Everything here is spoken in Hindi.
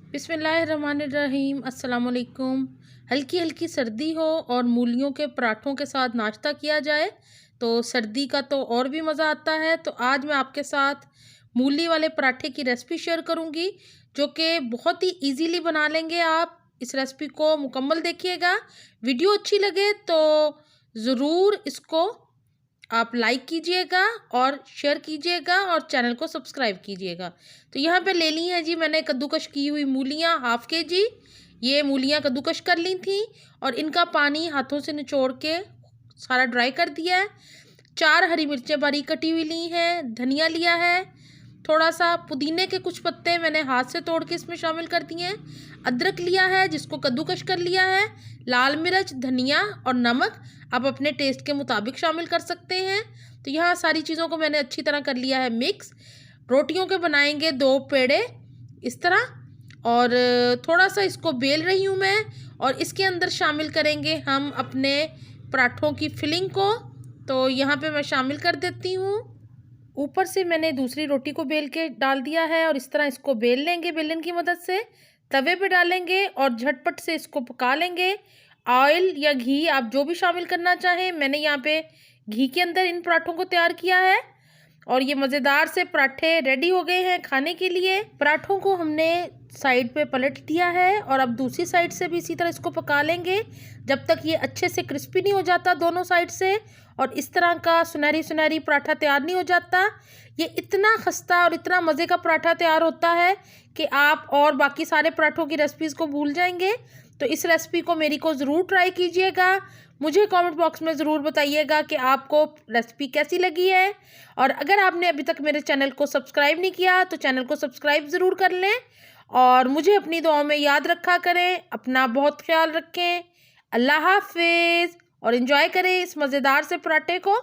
बिस्मिल्लाहिर्रहमानिर्रहीम। अस्सलाम वालेकुम। हल्की हल्की सर्दी हो और मूलियों के पराठों के साथ नाश्ता किया जाए तो सर्दी का तो और भी मज़ा आता है। तो आज मैं आपके साथ मूली वाले पराठे की रेसिपी शेयर करूंगी जो कि बहुत ही इजीली बना लेंगे आप। इस रेसिपी को मुकम्मल देखिएगा। वीडियो अच्छी लगे तो ज़रूर इसको आप लाइक कीजिएगा और शेयर कीजिएगा और चैनल को सब्सक्राइब कीजिएगा। तो यहाँ पे ले ली हैं जी मैंने कद्दूकश की हुई मूलियाँ हाफ़ के जी। ये मूलियाँ कद्दूकश कर ली थी और इनका पानी हाथों से निचोड़ के सारा ड्राई कर दिया है। 4 हरी मिर्चें बारीक कटी हुई ली हैं, धनिया लिया है, थोड़ा सा पुदीने के कुछ पत्ते मैंने हाथ से तोड़ के इसमें शामिल कर दिए हैं, अदरक लिया है जिसको कद्दूकश कर लिया है, लाल मिर्च, धनिया और नमक आप अपने टेस्ट के मुताबिक शामिल कर सकते हैं। तो यहाँ सारी चीज़ों को मैंने अच्छी तरह कर लिया है मिक्स। रोटियों के बनाएंगे 2 पेड़े इस तरह और थोड़ा सा इसको बेल रही हूँ मैं और इसके अंदर शामिल करेंगे हम अपने पराठों की फिलिंग को। तो यहाँ पे मैं शामिल कर देती हूँ। ऊपर से मैंने दूसरी रोटी को बेल के डाल दिया है और इस तरह इसको बेल लेंगे बेलन की मदद से, तवे पे डालेंगे और झटपट से इसको पका लेंगे। ऑयल या घी आप जो भी शामिल करना चाहें, मैंने यहाँ पे घी के अंदर इन पराठों को तैयार किया है और ये मज़ेदार से पराठे रेडी हो गए हैं खाने के लिए। पराठों को हमने साइड पे पलट दिया है और अब दूसरी साइड से भी इसी तरह इसको पका लेंगे जब तक ये अच्छे से क्रिस्पी नहीं हो जाता दोनों साइड से और इस तरह का सुनहरी सुनहरी पराठा तैयार नहीं हो जाता। ये इतना खस्ता और इतना मज़े का पराठा तैयार होता है कि आप और बाकी सारे पराठों की रेसिपीज़ को भूल जाएंगे। तो इस रेसिपी को मेरी को ज़रूर ट्राई कीजिएगा। मुझे कमेंट बॉक्स में ज़रूर बताइएगा कि आपको रेसिपी कैसी लगी है और अगर आपने अभी तक मेरे चैनल को सब्सक्राइब नहीं किया तो चैनल को सब्सक्राइब ज़रूर कर लें और मुझे अपनी दुआओं में याद रखा करें। अपना बहुत ख्याल रखें। अल्लाह हाफिज़ और एंजॉय करें इस मज़ेदार से पराठे को।